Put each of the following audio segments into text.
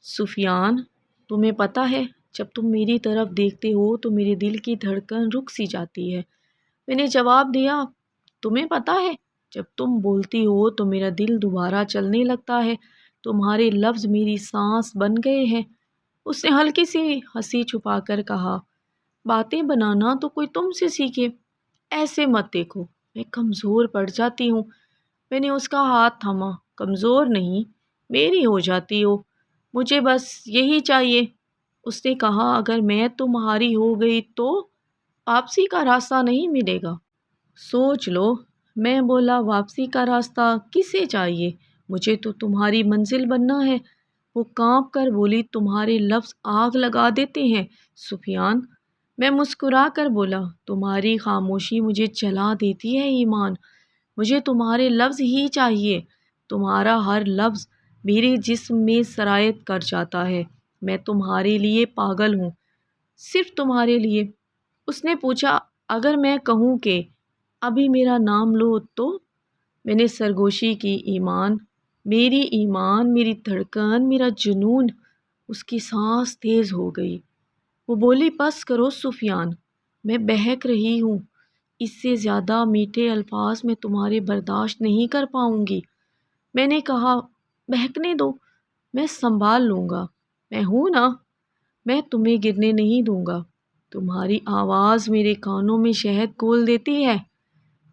سفیان، تمہیں پتہ ہے جب تم میری طرف دیکھتے ہو تو میرے دل کی دھڑکن رک سی جاتی ہے۔ میں نے جواب دیا، تمہیں پتہ ہے جب تم بولتی ہو تو میرا دل دوبارہ چلنے لگتا ہے، تمہارے لفظ میری سانس بن گئے ہیں۔ اس نے ہلکی سی ہنسی چھپا کر کہا، باتیں بنانا تو کوئی تم سے سیکھے، ایسے مت دیکھو، میں کمزور پڑ جاتی ہوں۔ میں نے اس کا ہاتھ تھاما، کمزور نہیں، میری ہو جاتی ہو، مجھے بس یہی چاہیے۔ اس نے کہا، اگر میں تمہاری ہو گئی تو واپسی کا راستہ نہیں ملے گا۔ سوچ لو۔ میں بولا، واپسی کا راستہ کسے چاہیے؟ مجھے تو تمہاری منزل بننا ہے۔ وہ کانپ کر بولی، تمہارے لفظ آگ لگا دیتے ہیں سفیان۔ میں مسکرا کر بولا، تمہاری خاموشی مجھے جلا دیتی ہے ایمان، مجھے تمہارے لفظ ہی چاہیے، تمہارا ہر لفظ میرے جسم میں سرایت کر جاتا ہے، میں تمہارے لیے پاگل ہوں، صرف تمہارے لیے۔ اس نے پوچھا، اگر میں کہوں کہ ابھی میرا نام لو تو؟ میں نے سرگوشی کی، ایمان، میری دھڑکن، میرا جنون۔ اس کی سانس تیز ہو گئی۔ وہ بولی، بس کرو سفیان، میں بہک رہی ہوں، اس سے زیادہ میٹھے الفاظ میں تمہارے برداشت نہیں کر پاؤں گی۔ میں نے کہا، بہکنے دو، میں سنبھال لوں گا، میں ہوں نا، میں تمہیں گرنے نہیں دوں گا۔ تمہاری آواز میرے کانوں میں شہد گھول دیتی ہے،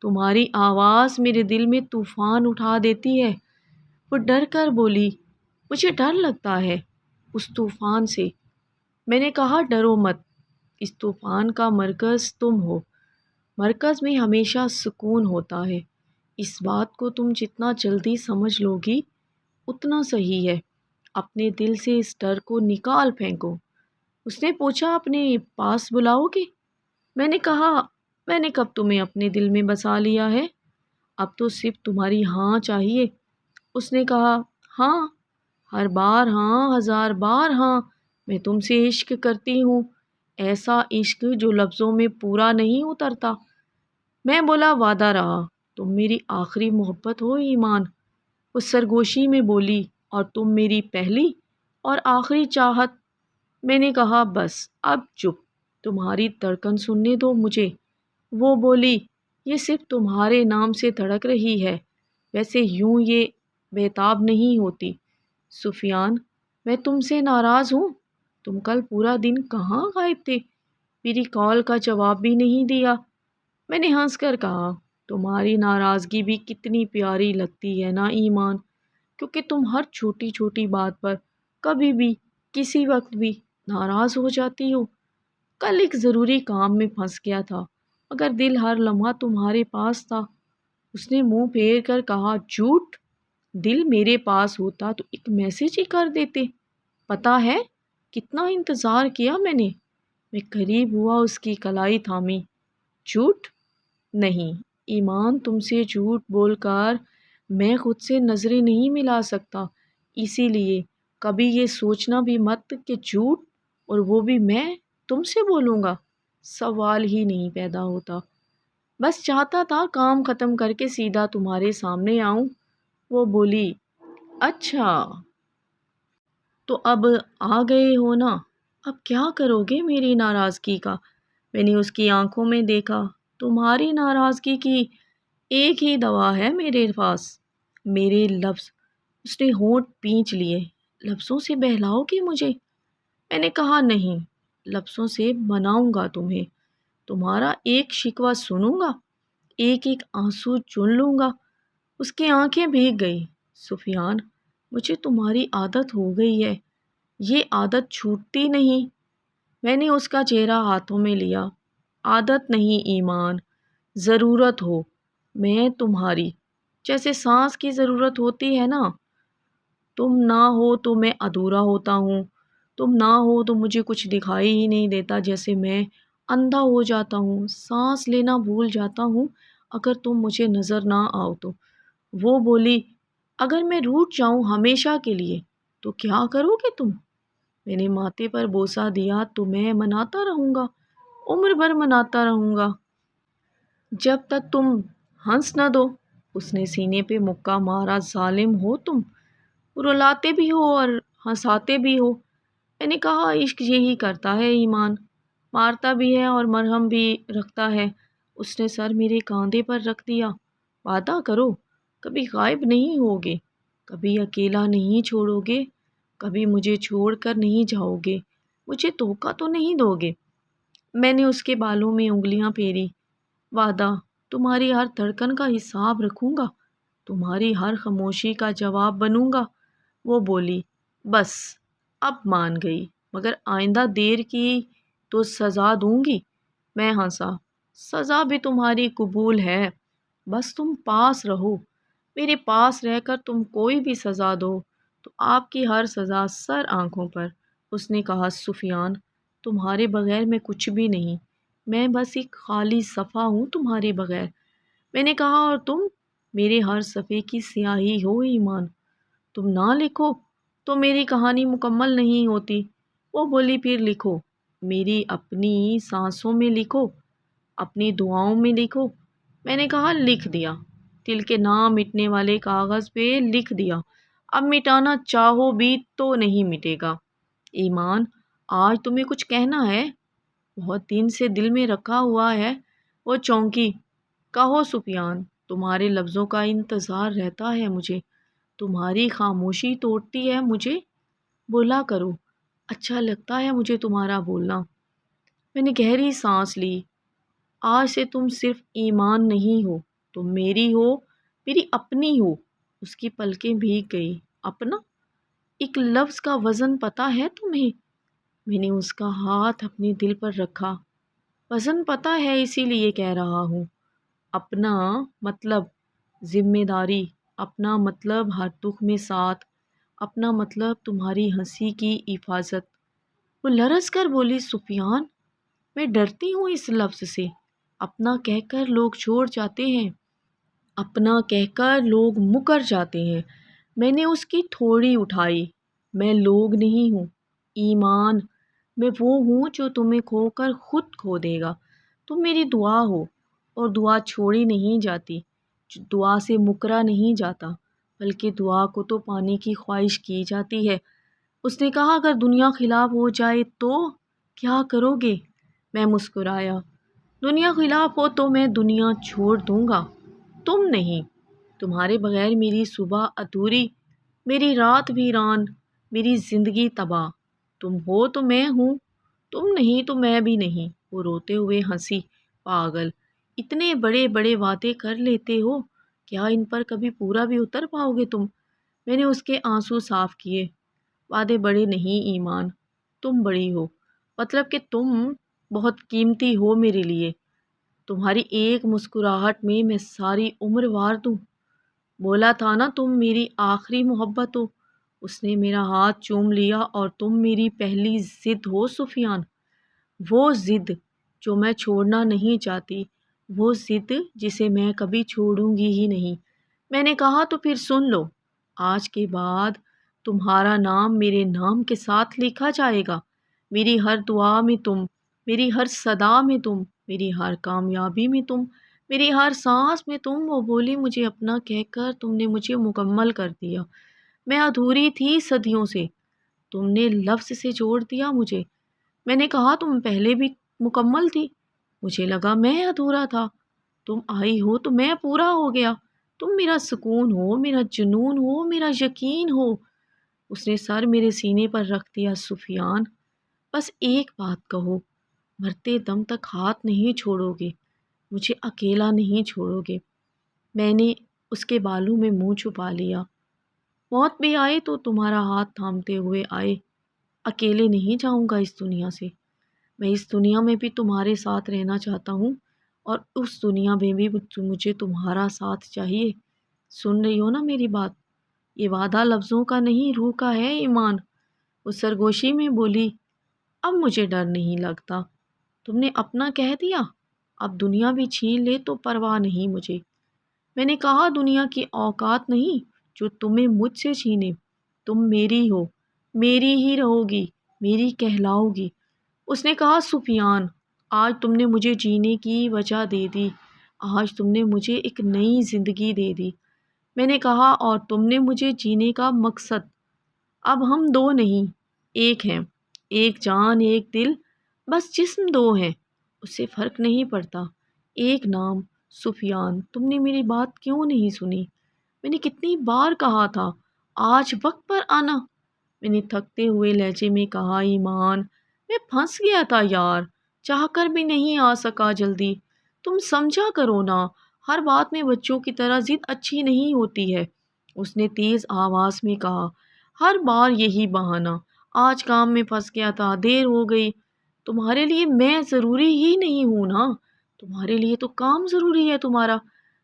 تمہاری آواز میرے دل میں طوفان اٹھا دیتی ہے۔ وہ ڈر کر بولی، مجھے ڈر لگتا ہے اس طوفان سے۔ میں نے کہا، ڈرو مت، اس طوفان کا مرکز تم ہو، مرکز میں ہمیشہ سکون ہوتا ہے، اس بات کو تم جتنا جلدی سمجھ لو گی اتنا صحیح ہے، اپنے دل سے اس ڈر کو نکال پھینکو۔ اس نے پوچھا، اپنے پاس بلاؤ گے؟ میں نے کہا، میں نے کب تمہیں اپنے دل میں بسا لیا ہے، اب تو صرف تمہاری ہاں چاہیے۔ اس نے کہا، ہاں، ہر بار ہاں، ہزار بار ہاں، میں تم سے عشق کرتی ہوں، ایسا عشق جو لفظوں میں پورا نہیں اترتا۔ میں بولا، وعدہ رہا، تم میری آخری محبت ہو ایمان۔ وہ سرگوشی میں بولی، اور تم میری پہلی اور آخری چاہت۔ میں نے کہا، بس اب چپ، تمہاری دھڑکن سننے دو مجھے۔ وہ بولی، یہ صرف تمہارے نام سے دھڑک رہی ہے، ویسے یوں یہ بےتاب نہیں ہوتی۔ سفیان، میں تم سے ناراض ہوں، تم کل پورا دن کہاں غائب تھے، میری کال کا جواب بھی نہیں دیا۔ میں نے ہنس کر کہا، تمہاری ناراضگی بھی کتنی پیاری لگتی ہے نا ایمان، کیونکہ تم ہر چھوٹی چھوٹی بات پر کبھی بھی کسی وقت بھی ناراض ہو جاتی ہو۔ کل ایک ضروری کام میں پھنس گیا تھا، مگر دل ہر لمحہ تمہارے پاس تھا۔ اس نے منہ پھیر کر کہا، جھوٹ، دل میرے پاس ہوتا تو ایک میسج ہی کر دیتے، پتہ ہے کتنا انتظار کیا میں نے۔ میں قریب ہوا، اس کی کلائی تھامی۔ جھوٹ نہیں ایمان، تم سے جھوٹ بول کر میں خود سے نظریں نہیں ملا سکتا، اسی لیے کبھی یہ سوچنا بھی مت کہ جھوٹ، اور وہ بھی میں تم سے بولوں گا، سوال ہی نہیں پیدا ہوتا۔ بس چاہتا تھا کام ختم کر کے سیدھا تمہارے سامنے آؤں۔ وہ بولی، اچھا تو اب آ گئے ہو نا، اب کیا کرو گے میری ناراضگی کا؟ میں نے اس کی آنکھوں میں دیکھا، تمہاری ناراضگی کی ایک ہی دوا ہے میرے پاس، میرے لفظ۔ اس نے ہونٹ پینچ لیے، لفظوں سے بہلاؤ گی مجھے؟ میں نے کہا، نہیں، لفظوں سے مناؤں گا تمہیں، تمہارا ایک شکوہ سنوں گا، ایک ایک آنسو چن لوں گا۔ اس کی آنکھیں بھیگ گئی۔ سفیان، مجھے تمہاری عادت ہو گئی ہے، یہ عادت چھوٹتی نہیں۔ میں نے اس کا چہرہ ہاتھوں میں لیا، عادت نہیں ایمان، ضرورت ہو، میں تمہاری، جیسے سانس کی ضرورت ہوتی ہے نا، تم نہ ہو تو میں ادھورا ہوتا ہوں، تم نہ ہو تو مجھے کچھ دکھائی ہی نہیں دیتا، جیسے میں اندھا ہو جاتا ہوں، سانس لینا بھول جاتا ہوں اگر تم مجھے نظر نہ آؤ تو۔ وہ بولی، اگر میں روٹھ جاؤں ہمیشہ کے لیے تو کیا کرو گے تم؟ میں نے ماتھے پر بوسہ دیا، تو میں مناتا رہوں گا، عمر بھر مناتا رہوں گا، جب تک تم ہنس نہ دو۔ اس نے سینے پہ مکہ مارا، ظالم ہو تم، رلاتے بھی ہو اور ہنساتے بھی ہو۔ میں نے کہا عشق یہی کرتا ہے ایمان، مارتا بھی ہے اور مرہم بھی رکھتا ہے۔ اس نے سر میرے کاندھے پر رکھ دیا۔ وعدہ کرو کبھی غائب نہیں ہوگے، کبھی اکیلا نہیں چھوڑو گے، کبھی مجھے چھوڑ کر نہیں جاؤ گے، مجھے دھوکہ تو نہیں دو گے۔ میں نے اس کے بالوں میں انگلیاں پھیری۔ وعدہ، تمہاری ہر دھڑکن کا حساب رکھوں گا، تمہاری ہر خاموشی کا جواب بنوں گا۔ وہ بولی، بس اب مان گئی، مگر آئندہ دیر کی تو سزا دوں گی۔ میں ہنسا، سزا بھی تمہاری قبول ہے، بس تم پاس رہو، میرے پاس رہ کر تم کوئی بھی سزا دو تو آپ کی ہر سزا سر آنکھوں پر۔ اس نے کہا، سفیان، تمہارے بغیر میں کچھ بھی نہیں، میں بس ایک خالی صفحہ ہوں تمہارے بغیر۔ میں نے کہا، اور تم میرے ہر صفحے کی سیاہی ہو ایمان، تم نہ لکھو تو میری کہانی مکمل نہیں ہوتی۔ وہ بولی، پھر لکھو، میری اپنی سانسوں میں لکھو، اپنی دعاؤں میں لکھو۔ میں نے کہا، لکھ دیا، دل کے نہ مٹنے والے کاغذ پہ لکھ دیا، اب مٹانا چاہو بھی تو نہیں مٹے گا۔ ایمان، آج تمہیں کچھ کہنا ہے؟ بہت دن سے دل میں رکھا ہوا ہے۔ وہ چونکی۔ کہو سفیان، تمہارے لفظوں کا انتظار رہتا ہے مجھے، تمہاری خاموشی توڑتی ہے مجھے، بولا کرو، اچھا لگتا ہے مجھے تمہارا بولنا۔ میں نے گہری سانس لی۔ آج سے تم صرف ایمان نہیں ہو، تم میری ہو، میری اپنی ہو۔ اس کی پلکیں بھیگ گئی۔ اپنا؟ ایک لفظ کا وزن پتہ ہے تمہیں؟ میں نے اس کا ہاتھ اپنے دل پر رکھا۔ وزن پتہ ہے، اسی لیے کہہ رہا ہوں۔ اپنا مطلب ذمہ داری، اپنا مطلب ہر دکھ میں ساتھ، اپنا مطلب تمہاری ہنسی کی حفاظت۔ وہ لرز کر بولی، سفیان، میں ڈرتی ہوں اس لفظ سے۔ اپنا کہہ کر لوگ چھوڑ جاتے ہیں، اپنا کہہ کر لوگ مکر جاتے ہیں۔ میں نے اس کی تھوڑی اٹھائی۔ میں لوگ نہیں ہوں ایمان، میں وہ ہوں جو تمہیں کھو کر خود کھو دے گا۔ تم میری دعا ہو، اور دعا چھوڑی نہیں جاتی، دعا سے مکرا نہیں جاتا، بلکہ دعا کو تو پانے کی خواہش کی جاتی ہے۔ اس نے کہا، اگر دنیا خلاف ہو جائے تو کیا کرو گے؟ میں مسکرایا۔ دنیا خلاف ہو تو میں دنیا چھوڑ دوں گا، تم نہیں۔ تمہارے بغیر میری صبح ادھوری، میری رات ویران، میری زندگی تباہ۔ تم ہو تو میں ہوں، تم نہیں تو میں بھی نہیں۔ وہ روتے ہوئے ہنسی، پاگل، اتنے بڑے بڑے وعدے کر لیتے ہو، کیا ان پر کبھی پورا بھی اتر پاؤ گے تم؟ میں نے اس کے آنسو صاف کیے۔ وعدے بڑے نہیں ایمان، تم بڑی ہو، مطلب کہ تم بہت قیمتی ہو میرے لیے۔ تمہاری ایک مسکراہٹ میں ساری عمر وار دوں۔ بولا تھا نا تم میری آخری محبت ہو۔ اس نے میرا ہاتھ چوم لیا، اور تم میری پہلی ضد ہو سفیان، وہ ضد جو میں چھوڑنا نہیں چاہتی، وہ ضد جسے میں کبھی چھوڑوں گی ہی نہیں۔ میں نے کہا، تو پھر سن لو، آج کے بعد تمہارا نام میرے نام کے ساتھ لکھا جائے گا، میری ہر دعا میں تم، میری ہر صدا میں تم، میری ہر کامیابی میں تم، میری ہر سانس میں تم۔ وہ بولی، مجھے اپنا کہہ کر تم نے مجھے مکمل کر دیا۔ میں ادھوری تھی صدیوں سے، تم نے لفظ سے جوڑ دیا مجھے۔ میں نے کہا، تم پہلے بھی مکمل تھی، مجھے لگا میں ادھورا تھا، تم آئی ہو تو میں پورا ہو گیا، تم میرا سکون ہو، میرا جنون ہو، میرا یقین ہو۔ اس نے سر میرے سینے پر رکھ دیا۔ سفیان، بس ایک بات کہو، مرتے دم تک ہاتھ نہیں چھوڑو گے، مجھے اکیلا نہیں چھوڑو گے۔ میں نے اس کے بالوں میں منہ چھپا لیا۔ موت بھی آئے تو تمہارا ہاتھ تھامتے ہوئے آئے، اکیلے نہیں جاؤں گا اس دنیا سے۔ میں اس دنیا میں بھی تمہارے ساتھ رہنا چاہتا ہوں، اور اس دنیا میں بھی مجھے تمہارا ساتھ چاہیے۔ سن رہی ہو نا میری بات؟ یہ وعدہ لفظوں کا نہیں، روح کا ہے ایمان۔ وہ سرگوشی میں بولی، اب مجھے ڈر نہیں لگتا، تم نے اپنا کہہ دیا، اب دنیا بھی چھین لے تو پرواہ نہیں مجھے۔ میں نے کہا، دنیا کی اوقات نہیں جو تمہیں مجھ سے چھینے، تم میری ہو، میری ہی رہو گی، میری کہلاؤ گی۔ اس نے کہا، سفیان، آج تم نے مجھے جینے کی وجہ دے دی، آج تم نے مجھے ایک نئی زندگی دے دی۔ میں نے کہا، اور تم نے مجھے جینے کا مقصد۔ اب ہم دو نہیں، ایک ہیں، ایک جان ایک دل، بس جسم دو ہیں، اس سے فرق نہیں پڑتا، ایک نام سفیان۔ تم نے میری بات کیوں نہیں سنی؟ میں نے کتنی بار کہا تھا آج وقت پر آنا۔ میں نے تھکتے ہوئے لہجے میں کہا، ایمان میں پھنس گیا تھا یار، چاہ کر بھی نہیں آ سکا جلدی، تم سمجھا کرو نا، ہر بات میں بچوں کی طرح ضد اچھی نہیں ہوتی ہے۔ اس نے تیز آواز میں کہا، ہر بار یہی بہانہ، آج کام میں پھنس گیا تھا، دیر ہو گئی۔ تمہارے لیے میں ضروری ہی نہیں ہوں نا، تمہارے لیے تو کام ضروری ہے تمہارا۔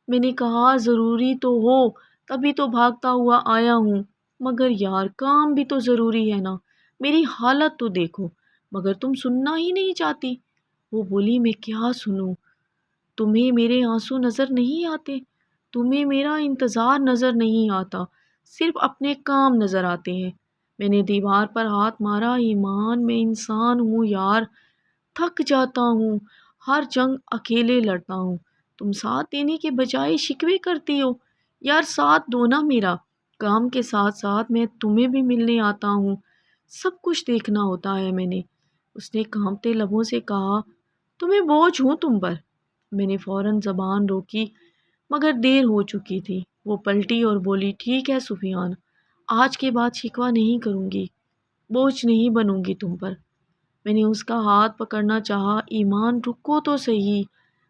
میں نے کہا ضروری تو ہو تبھی تو بھاگتا ہوا آیا ہوں، مگر یار کام بھی تو ضروری ہے نا، میری حالت تو دیکھو، مگر تم سننا ہی نہیں چاہتی۔ وہ بولی، میں کیا سنوں؟ تمہیں میرے آنسو نظر نہیں آتے؟ تمہیں میرا انتظار نظر نہیں آتا؟ صرف اپنے کام نظر آتے ہیں۔ میں نے دیوار پر ہاتھ مارا، ایمان میں انسان ہوں یار، تھک جاتا ہوں، ہر جنگ اکیلے لڑتا ہوں، تم ساتھ دینے کے بجائے شکوے کرتی ہو۔ یار ساتھ دو نا میرا، کام کے ساتھ ساتھ میں تمہیں بھی ملنے آتا ہوں، سب کچھ دیکھنا ہوتا ہے میں نے۔ اس نے کانپتے لبوں سے کہا، تمہیں بوجھ ہوں تم پر؟ میں نے فوراً زبان روکی، مگر دیر ہو چکی تھی۔ وہ پلٹی اور بولی، ٹھیک ہے سفیان، آج کے بعد شکوہ نہیں کروں گی، بوجھ نہیں بنوں گی تم پر۔ میں نے اس کا ہاتھ پکڑنا چاہا، ایمان رکو تو صحیح،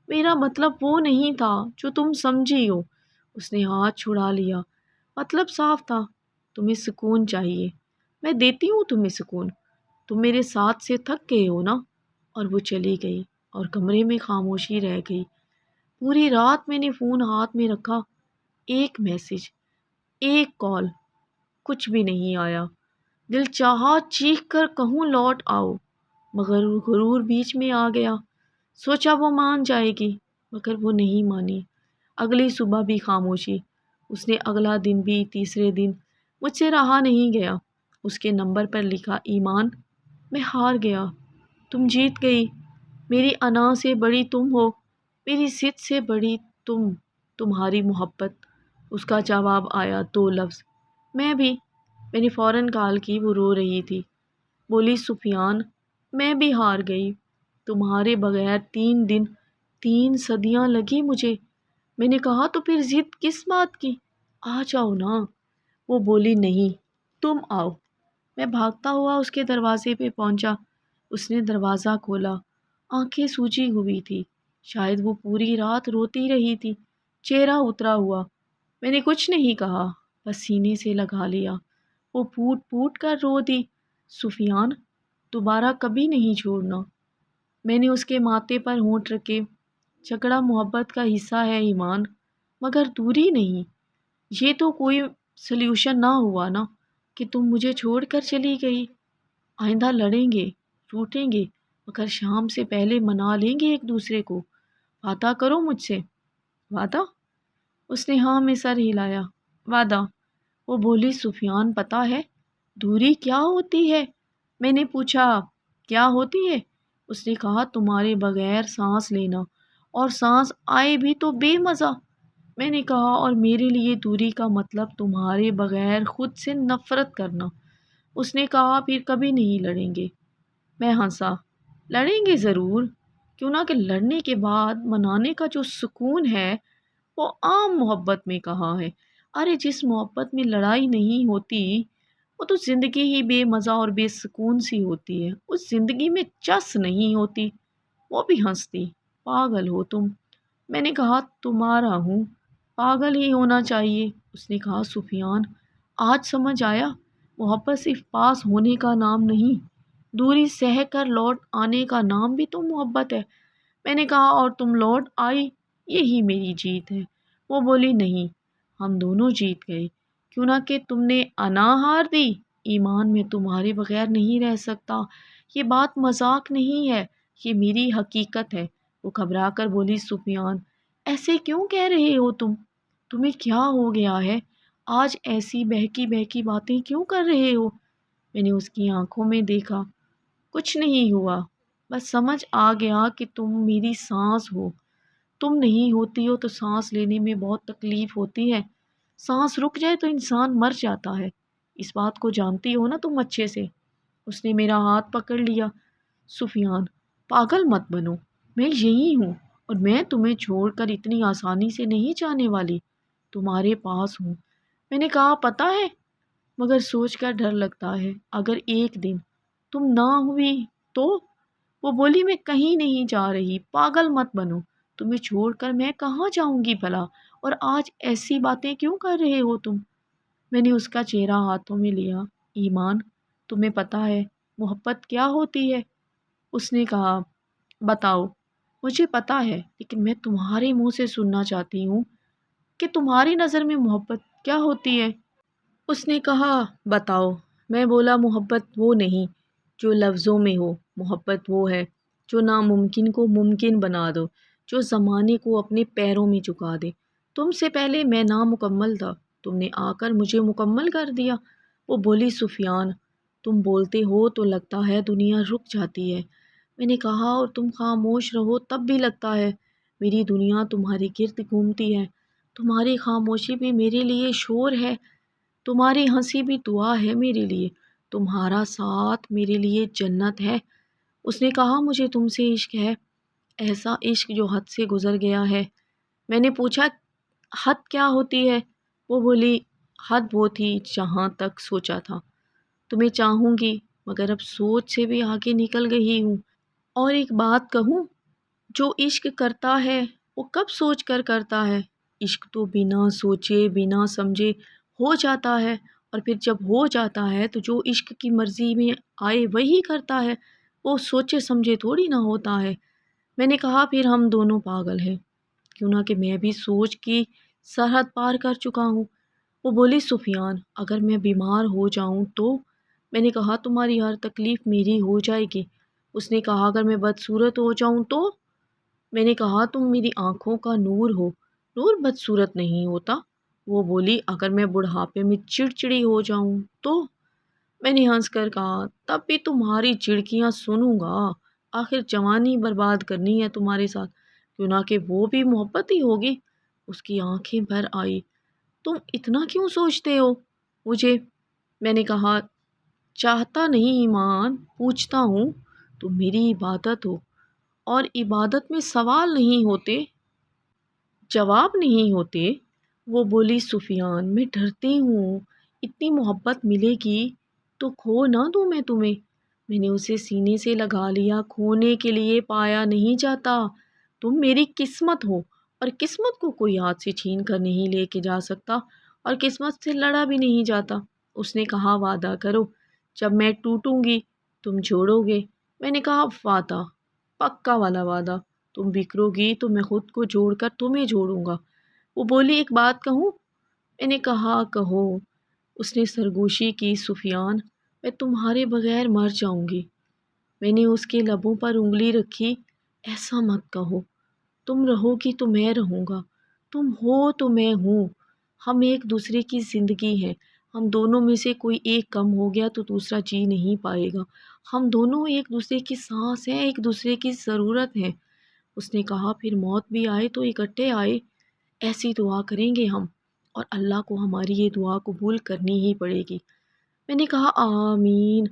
میرا مطلب وہ نہیں تھا جو تم سمجھی ہو۔ اس نے ہاتھ چھڑا لیا، مطلب صاف تھا، تمہیں سکون چاہیے، میں دیتی ہوں تمہیں سکون، تم میرے ساتھ سے تھک گئے ہو نا۔ اور وہ چلی گئی اور کمرے میں خاموشی رہ گئی۔ پوری رات میں نے فون ہاتھ میں رکھا، ایک میسج، ایک کال، کچھ بھی نہیں آیا۔ دل چاہا چیخ کر کہوں لوٹ آؤ، مگر غرور بیچ میں آ گیا۔ سوچا وہ مان جائے گی، مگر وہ نہیں مانی۔ اگلی صبح بھی خاموشی، اس نے اگلا دن بھی، تیسرے دن۔ مجھ سے رہا نہیں گیا، اس کے نمبر پر لکھا، ایمان میں ہار گیا، تم جیت گئی، میری انا سے بڑی تم ہو، میری ضد سے بڑی تم، تمہاری محبت۔ اس کا جواب آیا، دو لفظ، میں بھی۔ میں نے فوراً کال کی، وہ رو رہی تھی۔ بولی، سفیان میں بھی ہار گئی، تمہارے بغیر 3 دن 3 صدیاں لگی مجھے۔ میں نے کہا، تو پھر ضد کس بات کی؟ آ جاؤ نا۔ وہ بولی، نہیں تم آؤ۔ میں بھاگتا ہوا اس کے دروازے پہ پہنچا۔ اس نے دروازہ کھولا، آنکھیں سوجی ہوئی تھی، شاید وہ پوری رات روتی رہی تھی، چہرہ اترا ہوا۔ میں نے کچھ نہیں کہا، بس سینے سے لگا لیا۔ وہ پھوٹ پھوٹ کر رو دی، سفیان دوبارہ کبھی نہیں چھوڑنا۔ میں نے اس کے ماتھے پر ہونٹ رکھے، جھگڑا محبت کا حصہ ہے ایمان، مگر دوری نہیں۔ یہ تو کوئی سلیوشن نہ ہوا نا کہ تم مجھے چھوڑ کر چلی گئی۔ آئندہ لڑیں گے، روٹیں گے، مگر شام سے پہلے منا لیں گے ایک دوسرے کو، وعدہ کرو مجھ سے۔ وعدہ؟ اس نے ہاں میں سر ہلایا، وعدہ۔ وہ بولی، سفیان پتہ ہے دوری کیا ہوتی ہے؟ میں نے پوچھا، کیا ہوتی ہے؟ اس نے کہا، تمہارے بغیر سانس لینا، اور سانس آئے بھی تو بے مزہ۔ میں نے کہا، اور میرے لیے دوری کا مطلب تمہارے بغیر خود سے نفرت کرنا۔ اس نے کہا، پھر کبھی نہیں لڑیں گے۔ میں ہنسا، لڑیں گے ضرور، کیوں نہ، کہ لڑنے کے بعد منانے کا جو سکون ہے وہ عام محبت میں کہاں ہے؟ ارے جس محبت میں لڑائی نہیں ہوتی وہ تو زندگی ہی بے مزہ اور بے سکون سی ہوتی ہے، اس زندگی میں چس نہیں ہوتی۔ وہ بھی ہنستی، پاگل ہو تم۔ میں نے کہا، تمہارا ہوں، پاگل ہی ہونا چاہیے۔ اس نے کہا، سفیان آج سمجھ آیا، محبت صرف پاس ہونے کا نام نہیں، دوری سہ کر لوٹ آنے کا نام بھی تو محبت ہے۔ میں نے کہا، اور تم لوٹ آئی، یہی میری جیت ہے۔ وہ بولی، نہیں ہم دونوں جیت گئے، کیوں نہ کہ تم نے انا ہار دی، ایمان میں تمہارے بغیر نہیں رہ سکتا، یہ بات مذاق نہیں ہے، یہ میری حقیقت ہے۔ وہ گھبرا کر بولی، سفیان ایسے کیوں کہہ رہے ہو تم؟ تمہیں کیا ہو گیا ہے؟ آج ایسی بہکی بہکی باتیں کیوں کر رہے ہو؟ میں نے اس کی آنکھوں میں دیکھا، کچھ نہیں ہوا، بس سمجھ آ گیا کہ تم میری سانس ہو، تم نہیں ہوتی ہو تو سانس لینے میں بہت تکلیف ہوتی ہے، سانس رک جائے تو انسان مر جاتا ہے۔ اس بات کو جانتی ہو نا تم اچھے سے۔ اس نے میرا ہاتھ پکڑ لیا۔ سفیان، پاگل مت بنو، میں یہی ہوں اور میں تمہیں چھوڑ کر اتنی آسانی سے نہیں جانے والی، تمہارے پاس ہوں۔ میں نے کہا پتہ ہے، مگر سوچ کر ڈر لگتا ہے اگر ایک دن تم نہ ہوئی تو۔ وہ بولی میں کہیں نہیں جا رہی، پاگل مت بنو، تمہیں چھوڑ کر میں کہاں جاؤں گی بھلا، اور آج ایسی باتیں کیوں کر رہے ہو تم؟ میں نے اس کا چہرہ ہاتھوں میں لیا۔ ایمان، تمہیں پتہ ہے محبت کیا ہوتی ہے؟ اس نے کہا بتاؤ۔ مجھے پتہ ہے، لیکن میں تمہارے منہ سے سننا چاہتی ہوں کہ تمہاری نظر میں محبت کیا ہوتی ہے؟ اس نے کہا بتاؤ۔ میں بولا محبت وہ نہیں جو لفظوں میں ہو، محبت وہ ہے جو ناممکن کو ممکن بنا دو، جو زمانے کو اپنے پیروں میں جھکا دے۔ تم سے پہلے میں نامکمل تھا، تم نے آ کر مجھے مکمل کر دیا۔ وہ بولی سفیان، تم بولتے ہو تو لگتا ہے دنیا رک جاتی ہے۔ میں نے کہا اور تم خاموش رہو تب بھی لگتا ہے میری دنیا تمہاری گرد گھومتی ہے۔ تمہاری خاموشی بھی میرے لیے شور ہے، تمہاری ہنسی بھی دعا ہے میرے لیے، تمہارا ساتھ میرے لیے جنت ہے۔ اس نے کہا مجھے تم سے عشق ہے، ایسا عشق جو حد سے گزر گیا ہے۔ میں نے پوچھا حد کیا ہوتی ہے؟ وہ بولی حد وہ تھی جہاں تک سوچا تھا تمہیں چاہوں گی، مگر اب سوچ سے بھی آگے نکل گئی ہوں۔ اور ایک بات کہوں، جو عشق کرتا ہے وہ کب سوچ کر کرتا ہے؟ عشق تو بنا سوچے بنا سمجھے ہو جاتا ہے، اور پھر جب ہو جاتا ہے تو جو عشق کی مرضی میں آئے وہی کرتا ہے، وہ سوچے سمجھے تھوڑی نہ ہوتا ہے۔ میں نے کہا پھر ہم دونوں پاگل ہیں، کیوں نہ کہ میں بھی سوچ کی سرحد پار کر چکا ہوں۔ وہ بولی سفیان، اگر میں بیمار ہو جاؤں تو؟ میں نے کہا تمہاری ہر تکلیف میری ہو جائے گی۔ اس نے کہا اگر میں بدصورت ہو جاؤں تو؟ میں نے کہا تم میری آنکھوں کا نور ہو، نور بدصورت نہیں ہوتا۔ وہ بولی اگر میں بڑھاپے میں چڑچڑی ہو جاؤں تو؟ میں نے ہنس کر کہا تب بھی تمہاری چڑکیاں سنوں گا، آخر جوانی برباد کرنی ہے تمہارے ساتھ، کیوں نہ کہ وہ بھی محبت ہی ہوگی۔ اس کی آنکھیں بھر آئی۔ تم اتنا کیوں سوچتے ہو مجھے؟ میں نے کہا چاہتا نہیں ایمان، پوچھتا ہوں، تم میری عبادت ہو، اور عبادت میں سوال نہیں ہوتے، جواب نہیں ہوتے۔ وہ بولی سفیان، میں ڈرتی ہوں اتنی محبت ملے گی تو کھو نہ دوں میں تمہیں۔ میں نے اسے سینے سے لگا لیا۔ کھونے کے لیے پایا نہیں جاتا، تم میری قسمت ہو، اور قسمت کو کوئی ہاتھ سے چھین کر نہیں لے کے جا سکتا، اور قسمت سے لڑا بھی نہیں جاتا۔ اس نے کہا وعدہ کرو، جب میں ٹوٹوں گی تم جوڑو گے۔ میں نے کہا وعدہ، پکا والا وعدہ، تم بکھرو گی تو میں خود کو جوڑ کر تمہیں جوڑوں گا۔ وہ بولی ایک بات کہوں؟ میں نے کہا کہو۔ اس نے سرگوشی کی سفیان، میں تمہارے بغیر مر جاؤں گی۔ میں نے اس کے لبوں پر انگلی رکھی۔ ایسا مت کہو، تم رہو گی تو میں رہوں گا، تم ہو تو میں ہوں، ہم ایک دوسرے کی زندگی ہیں، ہم دونوں میں سے کوئی ایک کم ہو گیا تو دوسرا جی نہیں پائے گا، ہم دونوں ایک دوسرے کی سانس ہیں، ایک دوسرے کی ضرورت ہے۔ اس نے کہا پھر موت بھی آئے تو اکٹھے آئے، ایسی دعا کریں گے ہم، اور اللہ کو ہماری یہ دعا قبول کرنی ہی پڑے گی۔ میں نے کہا آمین،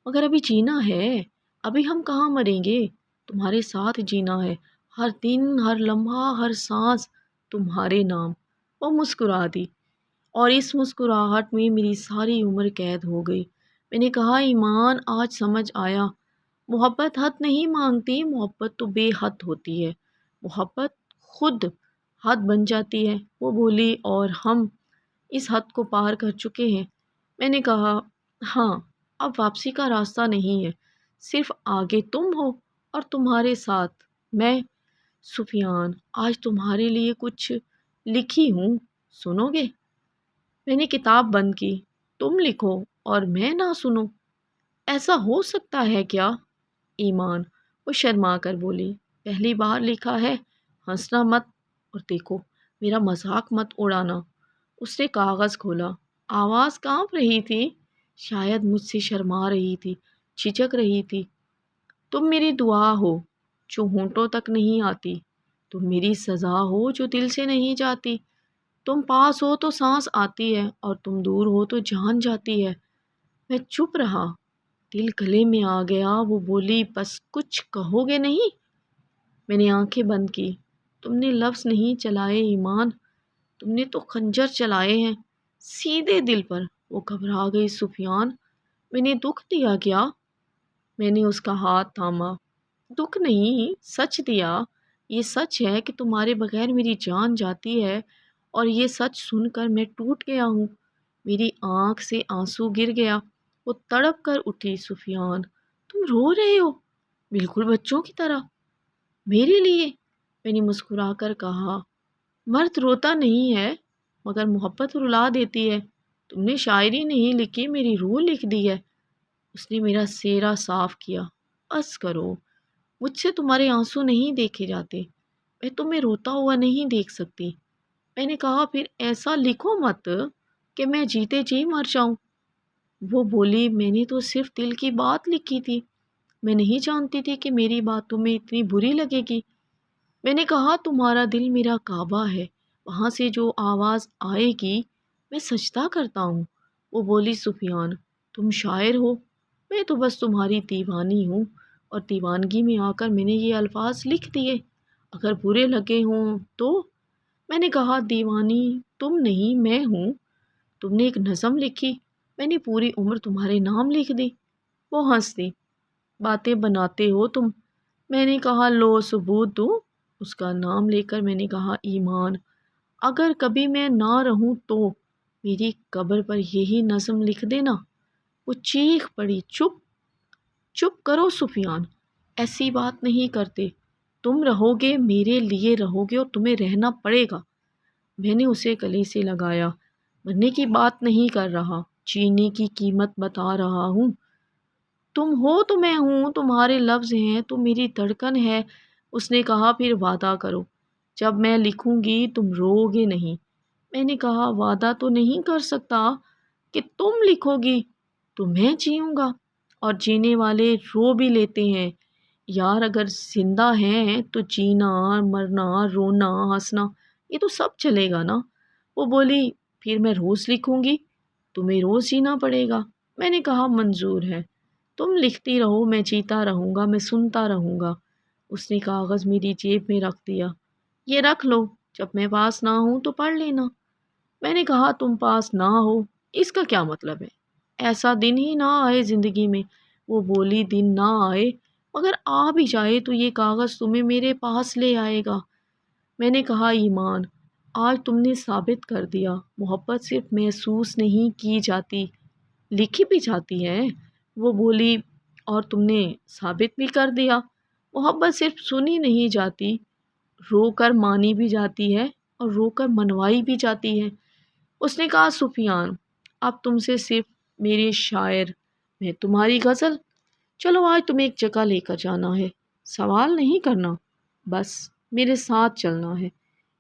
مگر ابھی جینا ہے، ابھی ہم کہاں مریں گے، تمہارے ساتھ جینا ہے، ہر دن ہر لمحہ ہر سانس تمہارے نام۔ وہ مسکرا دی، اور اس مسکراہٹ میں میری ساری عمر قید ہو گئی۔ میں نے کہا ایمان، آج سمجھ آیا، محبت حد نہیں مانگتی، محبت تو بے حد ہوتی ہے، محبت خود حد بن جاتی ہے۔ وہ بولی اور ہم اس حد کو پار کر چکے ہیں۔ میں نے کہا ہاں، اب واپسی کا راستہ نہیں ہے، صرف آگے تم ہو اور تمہارے ساتھ میں۔ سفیان، آج تمہارے لیے کچھ لکھی ہوں، سنو گے؟ میں نے کتاب بند کی۔ تم لکھو اور میں نہ سنوں، ایسا ہو سکتا ہے کیا؟ ایمان، وہ شرما کر بولی، پہلی بار لکھا ہے، ہنسنا مت، اور دیکھو میرا مذاق مت اڑانا۔ اس نے کاغذ کھولا، آواز کانپ رہی تھی، شاید مجھ سے شرما رہی تھی، جھجک رہی تھی۔ تم میری دعا ہو جو ہونٹوں تک نہیں آتی، تم میری سزا ہو جو دل سے نہیں جاتی، تم پاس ہو تو سانس آتی ہے اور تم دور ہو تو جان جاتی ہے۔ میں چپ رہا، دل گلے میں آ گیا۔ وہ بولی بس کچھ کہو گے نہیں؟ میں نے آنکھیں بند کی۔ تم نے لفظ نہیں چلائے ایمان، تم نے تو خنجر چلائے ہیں سیدھے دل پر۔ وہ گھبرا گئی۔ سفیان، میں نے دکھ دیا کیا؟ میں نے اس کا ہاتھ تھاما۔ دکھ نہیں، سچ دیا۔ یہ سچ ہے کہ تمہارے بغیر میری جان جاتی ہے، اور یہ سچ سن کر میں ٹوٹ گیا ہوں۔ میری آنکھ سے آنسو گر گیا۔ وہ تڑپ کر اٹھی۔ سفیان، تم رو رہے ہو؟ بالکل بچوں کی طرح۔ میرے لیے؟ میں نے مسکرا کر کہا، مرد روتا نہیں ہے مگر محبت رلا دیتی ہے۔ تم نے شاعری نہیں لکھی، میری روح لکھ دی ہے۔ اس نے میرا چہرہ صاف کیا۔ بس کرو، مجھ سے تمہارے آنسو نہیں دیکھے جاتے، میں تمہیں روتا ہوا نہیں دیکھ سکتی۔ میں نے کہا، پھر ایسا لکھو مت کہ میں جیتے جی مر جاؤں۔ وہ بولی، میں نے تو صرف دل کی بات لکھی تھی، میں نہیں جانتی تھی کہ میری بات تمہیں اتنی بری لگے گی۔ میں نے کہا، تمہارا دل میرا کعبہ ہے، وہاں سے جو آواز آئے گی میں سجدہ کرتا ہوں۔ وہ بولی، سفیان تم شاعر ہو، میں تو بس تمہاری دیوانی ہوں، اور دیوانگی میں آ کر میں نے یہ الفاظ لکھ دیے، اگر برے لگے ہوں تو۔ میں نے کہا، دیوانی تم نہیں میں ہوں۔ تم نے ایک نظم لکھی، میں نے پوری عمر تمہارے نام لکھ دی۔ وہ ہنس دی۔ باتیں بناتے ہو تم۔ میں نے کہا، لو ثبوت دوں؟ اس کا نام لے کر میں نے کہا، ایمان، اگر کبھی میں نہ رہوں تو میری قبر پر یہی نظم لکھ دینا۔ وہ چیخ پڑی، چپ چپ کرو سفیان، ایسی بات نہیں کرتے، تم رہو گے میرے لیے رہو گے، اور تمہیں رہنا پڑے گا۔ میں نے اسے گلے سے لگایا۔ مرنے کی بات نہیں کر رہا، جینے کی قیمت بتا رہا ہوں۔ تم ہو تو میں ہوں، تمہارے لفظ ہیں تو میری دھڑکن ہے۔ اس نے کہا، پھر وعدہ کرو، جب میں لکھوں گی تم رو گے نہیں۔ میں نے کہا، وعدہ تو نہیں کر سکتا کہ تم لکھو گی تو میں جیوں گا، اور جینے والے رو بھی لیتے ہیں یار، اگر زندہ ہیں تو جینا، مرنا، رونا، ہنسنا، یہ تو سب چلے گا نا۔ وہ بولی، پھر میں روز لکھوں گی، تمہیں روز جینا پڑے گا۔ میں نے کہا، منظور ہے، تم لکھتی رہو، میں جیتا رہوں گا، میں سنتا رہوں گا۔ اس نے کاغذ میری جیب میں رکھ دیا۔ یہ رکھ لو، جب میں پاس نہ ہوں تو پڑھ لینا۔ میں نے کہا، تم پاس نہ ہو اس کا کیا مطلب ہے؟ ایسا دن ہی نہ آئے زندگی میں۔ وہ بولی، دن نہ آئے مگر آ بھی جائے تو یہ کاغذ تمہیں میرے پاس لے آئے گا۔ میں نے کہا، ایمان، آج تم نے ثابت کر دیا، محبت صرف محسوس نہیں کی جاتی، لکھی بھی جاتی ہے۔ وہ بولی، اور تم نے ثابت بھی کر دیا، محبت صرف سنی نہیں جاتی، رو کر مانی بھی جاتی ہے، اور رو کر منوائی بھی جاتی ہے۔ اس نے کہا، سفیان، اب تم سے صرف میرے شاعر، میں تمہاری غزل۔ چلو آج تمہیں ایک جگہ لے کر جانا ہے، سوال نہیں کرنا، بس میرے ساتھ چلنا ہے۔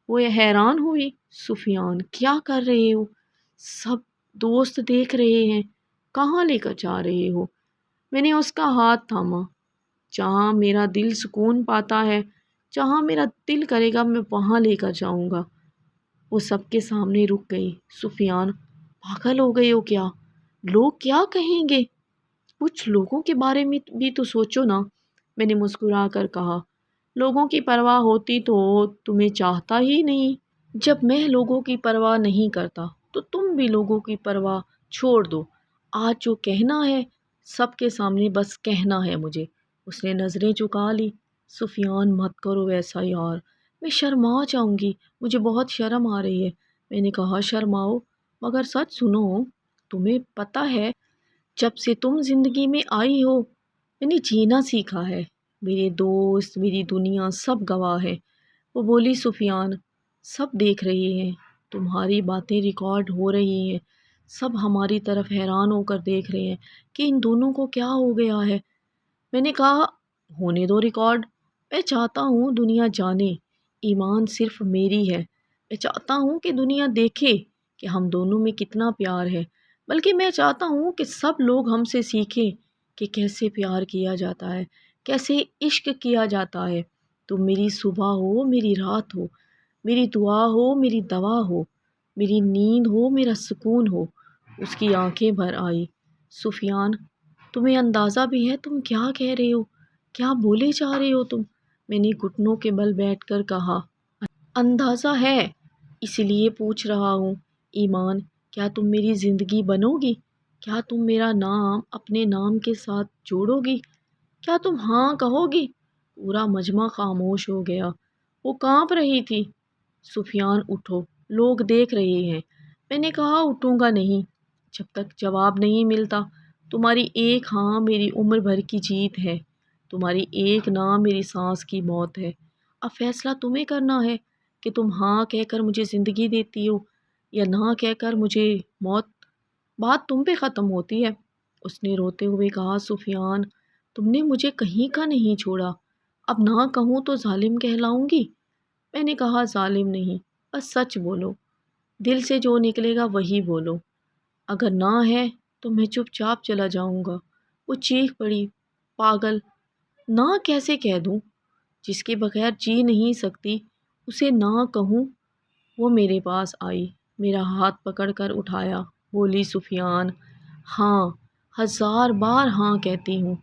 وہ حیران ہوئی، سفیان کیا کر رہے ہو؟ سب دوست دیکھ رہے ہیں، کہاں لے کر جا رہے ہو؟ میں نے اس کا ہاتھ تھاما۔ جہاں میرا دل سکون پاتا ہے، جہاں میرا دل کرے گا میں وہاں لے کر جاؤں گا۔ وہ سب کے سامنے رک گئی۔ سفیان، پاگل ہو گئے ہو کیا؟ لوگ کیا کہیں گے؟ کچھ لوگوں کے بارے میں بھی تو سوچو نا۔ میں نے مسکرا کر کہا، لوگوں کی پرواہ ہوتی تو تمہیں چاہتا ہی نہیں۔ جب میں لوگوں کی پرواہ نہیں کرتا تو تم بھی لوگوں کی پرواہ چھوڑ دو۔ آج جو کہنا ہے سب کے سامنے بس کہنا ہے مجھے۔ اس نے نظریں جھکا لی۔ سفیان، مت کرو ایسا یار، میں شرما جاؤں گی، مجھے بہت شرم آ رہی ہے۔ میں نے کہا، شرماؤ مگر سچ سنو، تمہیں پتہ ہے جب سے تم زندگی میں آئی ہو میں نے جینا سیکھا ہے، میرے دوست، میری دنیا سب گواہ ہے۔ وہ بولی، سفیان، سب دیکھ رہے ہیں، تمہاری باتیں ریکارڈ ہو رہی ہیں، سب ہماری طرف حیران ہو کر دیکھ رہے ہیں کہ ان دونوں کو کیا ہو گیا ہے۔ میں نے کہا، ہونے دو ریکارڈ، میں چاہتا ہوں دنیا جانے ایمان صرف میری ہے، میں چاہتا ہوں کہ دنیا دیکھے کہ ہم دونوں میں کتنا پیار ہے، بلکہ میں چاہتا ہوں کہ سب لوگ ہم سے سیکھیں کہ کیسے پیار کیا جاتا ہے، کیسے عشق کیا جاتا ہے۔ تم میری صبح ہو، میری رات ہو، میری دعا ہو، میری دوا ہو، میری نیند ہو، میرا سکون ہو۔ اس کی آنکھیں بھر آئی۔ سفیان، تمہیں اندازہ بھی ہے تم کیا کہہ رہے ہو؟ کیا بولے جا رہے ہو تم؟ میں نے گھٹنوں کے بل بیٹھ کر کہا۔ اندازہ ہے، اس لیے پوچھ رہا ہوں۔ ایمان، کیا تم میری زندگی بنو گی؟ کیا تم میرا نام اپنے نام کے ساتھ جوڑو گی؟ کیا تم ہاں کہو گی؟ پورا مجمع خاموش ہو گیا۔ وہ کانپ رہی تھی۔ سفیان اٹھو، لوگ دیکھ رہے ہیں۔ میں نے کہا اٹھوں گا نہیں جب تک جواب نہیں ملتا۔ تمہاری ایک ہاں میری عمر بھر کی جیت ہے، تمہاری ایک نہ میری سانس کی موت ہے۔ اب فیصلہ تمہیں کرنا ہے کہ تم ہاں کہہ کر مجھے زندگی دیتی ہو یا نہ کہہ کر مجھے موت۔ بات تم پہ ختم ہوتی ہے۔ اس نے روتے ہوئے کہا، سفیان، تم نے مجھے کہیں کا نہیں چھوڑا، اب نہ کہوں تو ظالم کہلاؤں گی۔ میں نے کہا ظالم نہیں، بس سچ بولو، دل سے جو نکلے گا وہی بولو۔ اگر نہ ہے تو میں چپ چاپ چلا جاؤں گا۔ وہ چیخ پڑی، پاگل، نہ کیسے کہہ دوں؟ جس کے بغیر جی نہیں سکتی اسے نہ کہوں؟ وہ میرے پاس آئی، میرا ہاتھ پکڑ کر اٹھایا، بولی، سفیان، ہاں، 1000 بار ہاں کہتی ہوں۔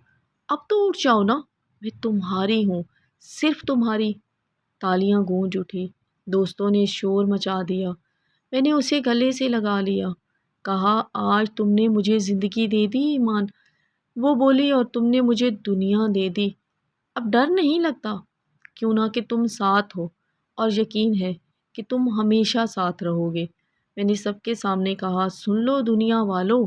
اب تو اٹھ جاؤ نا، میں تمہاری ہوں، صرف تمہاری۔ تالیاں گونج اٹھی، دوستوں نے شور مچا دیا۔ میں نے اسے گلے سے لگا لیا، کہا، آج تم نے مجھے زندگی دے دی ایمان۔ وہ بولی، اور تم نے مجھے دنیا دے دی۔ اب ڈر نہیں لگتا، کیوں نہ کہ تم ساتھ ہو، اور یقین ہے کہ تم ہمیشہ ساتھ رہو گے۔ میں نے سب کے سامنے کہا، سن لو دنیا والو،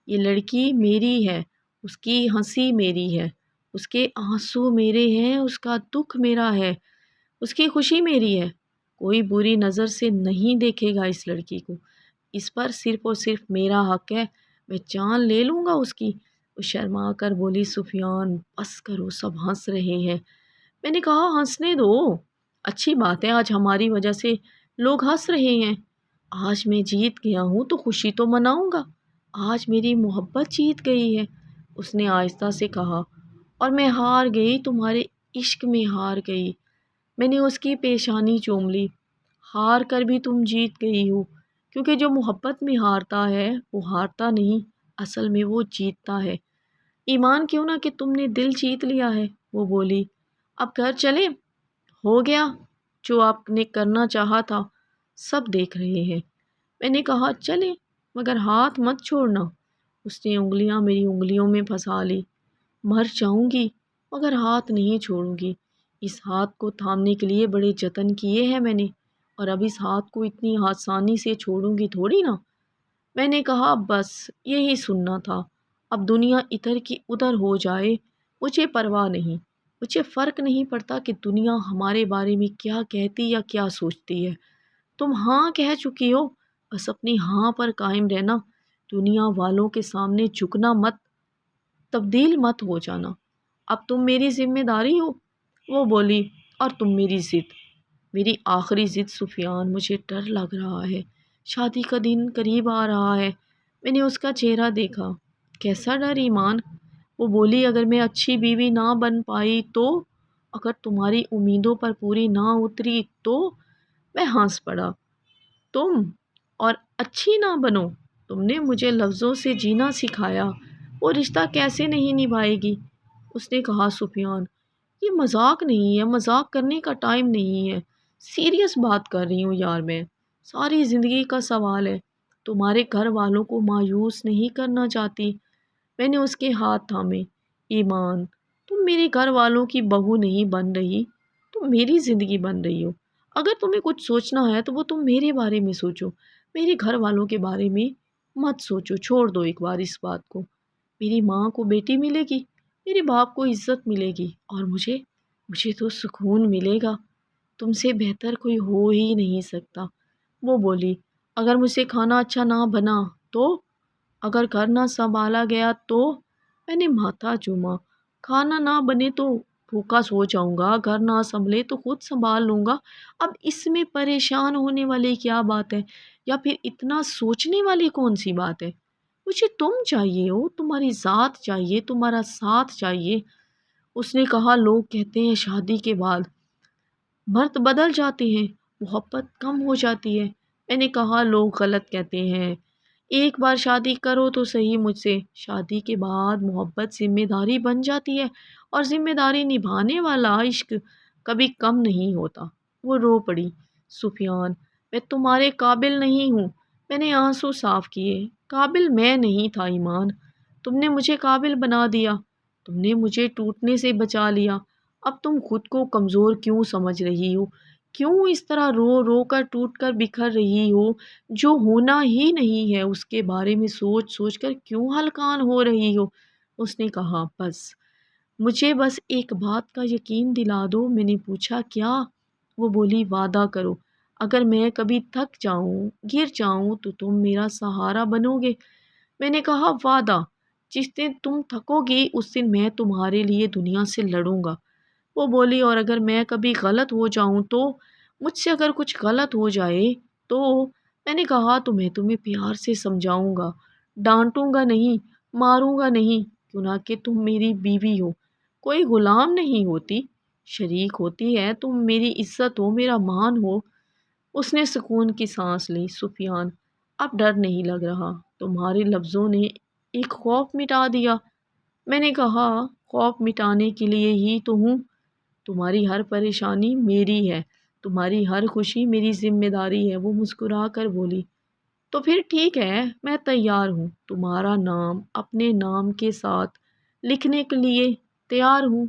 یہ لڑکی میری ہے، اس کی ہنسی میری ہے، اس کے آنسو میرے ہیں، اس کا دکھ میرا ہے، اس کی خوشی میری ہے۔ کوئی بری نظر سے نہیں دیکھے گا اس لڑکی کو، اس پر صرف اور صرف میرا حق ہے، میں جان لے لوں گا اس کی۔ وہ شرما کر بولی، سفیان، بس کرو، سب ہنس رہے ہیں۔ میں نے کہا، ہنسنے دو، اچھی بات ہے، آج ہماری وجہ سے لوگ ہنس رہے ہیں۔ آج میں جیت گیا ہوں تو خوشی تو مناؤں گا، آج میری محبت جیت گئی ہے۔ اس نے آہستہ سے کہا، اور میں ہار گئی، تمہارے عشق میں ہار گئی۔ میں نے اس کی پیشانی چوم لی۔ ہار کر بھی تم جیت گئی ہو، کیونکہ جو محبت میں ہارتا ہے وہ ہارتا نہیں، اصل میں وہ جیتتا ہے۔ ایمان، کیوں نہ کہ تم نے دل جیت لیا ہے۔ وہ بولی، اب گھر چلیں؟ ہو گیا جو آپ نے کرنا چاہا تھا، سب دیکھ رہے ہیں۔ میں نے کہا، چلیں، مگر ہاتھ مت چھوڑنا۔ اس نے انگلیاں میری انگلیوں میں پھنسا لی۔ مر جاؤں گی مگر ہاتھ نہیں چھوڑوں گی۔ اس ہاتھ کو تھامنے کے لیے بڑے جتن کیے ہیں میں نے، اور اب اس ہاتھ کو اتنی آسانی سے چھوڑوں گی تھوڑی نا۔ میں نے کہا، بس یہی سننا تھا، اب دنیا ادھر کی ادھر ہو جائے، مجھے پرواہ نہیں، مجھے فرق نہیں پڑتا کہ دنیا ہمارے بارے میں کیا کہتی یا کیا سوچتی ہے۔ تم ہاں کہہ چکی ہو، بس اپنی ہاں پر قائم رہنا، دنیا والوں کے سامنے جھکنا مت، تبدیل مت ہو جانا۔ اب تم میری ذمہ داری ہو۔ وہ بولی، اور تم میری ضد۔ میری آخری ضد، سفیان، مجھے ڈر لگ رہا ہے، شادی کا دن قریب آ رہا ہے۔ میں نے اس کا چہرہ دیکھا۔ کیسا ڈر ایمان؟ وہ بولی، اگر میں اچھی بیوی نہ بن پائی تو، اگر تمہاری امیدوں پر پوری نہ اتری تو۔ میں ہنس پڑا۔ تم، اور اچھی نہ بنو؟ تم نے مجھے لفظوں سے جینا سکھایا، وہ رشتہ کیسے نہیں نبھائے گی؟ اس نے کہا، سفیان، یہ مذاق نہیں ہے، مذاق کرنے کا ٹائم نہیں ہے، سیریس بات کر رہی ہوں یار، میں ساری زندگی کا سوال ہے، تمہارے گھر والوں کو مایوس نہیں کرنا چاہتی۔ میں نے اس کے ہاتھ تھامے۔ ایمان، تم میرے گھر والوں کی بہو نہیں بن رہی، تم میری زندگی بن رہی ہو۔ اگر تمہیں کچھ سوچنا ہے تو وہ تم میرے بارے میں سوچو، میرے گھر والوں کے بارے میں مت سوچو، چھوڑ دو ایک بار اس بات کو۔ میری ماں کو بیٹی ملے گی، میرے باپ کو عزت ملے گی، اور مجھے تو سکون ملے گا، تم سے بہتر کوئی ہو ہی نہیں سکتا۔ وہ بولی، اگر مجھ سے کھانا اچھا نہ بنا تو، اگر گھر نہ سنبھالا گیا تو؟ میں نے ماتھا چوما۔ کھانا نہ بنے تو بھوکا سو جاؤں گا، گھر نہ سنبھلے تو خود سنبھال لوں گا، اب اس میں پریشان ہونے والی کیا بات ہے، یا پھر اتنا سوچنے والی کون سی بات ہے؟ مجھے تم چاہیے ہو، تمہاری ذات چاہیے، تمہارا ساتھ چاہیے۔ اس نے کہا، لوگ کہتے ہیں شادی کے بعد مرد بدل جاتے ہیں، محبت کم ہو جاتی ہے، میں نے کہا لوگ غلط کہتے ہیں، ایک بار شادی کرو تو صحیح مجھ سے، شادی کے بعد محبت ذمہ داری بن جاتی ہے، اور ذمہ داری نبھانے والا عشق کبھی کم نہیں ہوتا۔ وہ رو پڑی۔ سفیان، میں تمہارے قابل نہیں ہوں۔ میں نے آنسو صاف کیے۔ قابل میں نہیں تھا ایمان، تم نے مجھے قابل بنا دیا، تم نے مجھے ٹوٹنے سے بچا لیا۔ اب تم خود کو کمزور کیوں سمجھ رہی ہو؟ کیوں اس طرح رو رو کر ٹوٹ کر بکھر رہی ہو؟ جو ہونا ہی نہیں ہے اس کے بارے میں سوچ سوچ کر کیوں ہلکان ہو رہی ہو؟ اس نے کہا بس مجھے بس ایک بات کا یقین دلا دو۔ میں نے پوچھا کیا؟ وہ بولی وعدہ کرو، اگر میں کبھی تھک جاؤں گر جاؤں تو تم میرا سہارا بنو گے۔ میں نے کہا وعدہ، جس دن تم تھکو گی اس دن میں تمہارے لیے دنیا سے لڑوں گا۔ وہ بولی اور اگر میں کبھی غلط ہو جاؤں تو، مجھ سے اگر کچھ غلط ہو جائے تو؟ میں نے کہا تو میں تمہیں پیار سے سمجھاؤں گا، ڈانٹوں گا نہیں، ماروں گا نہیں، کیوں نہ کہ تم میری بیوی ہو، کوئی غلام نہیں ہوتی، شریک ہوتی ہے، تم میری عزت ہو، میرا مان ہو۔ اس نے سکون کی سانس لی۔ سفیان، اب ڈر نہیں لگ رہا، تمہارے لفظوں نے ایک خوف مٹا دیا۔ میں نے کہا خوف مٹانے کے لیے ہی تو ہوں، تمہاری ہر پریشانی میری ہے، تمہاری ہر خوشی میری ذمہ داری ہے۔ وہ مسکرا کر بولی تو پھر ٹھیک ہے، میں تیار ہوں، تمہارا نام اپنے نام کے ساتھ لکھنے کے لیے تیار ہوں۔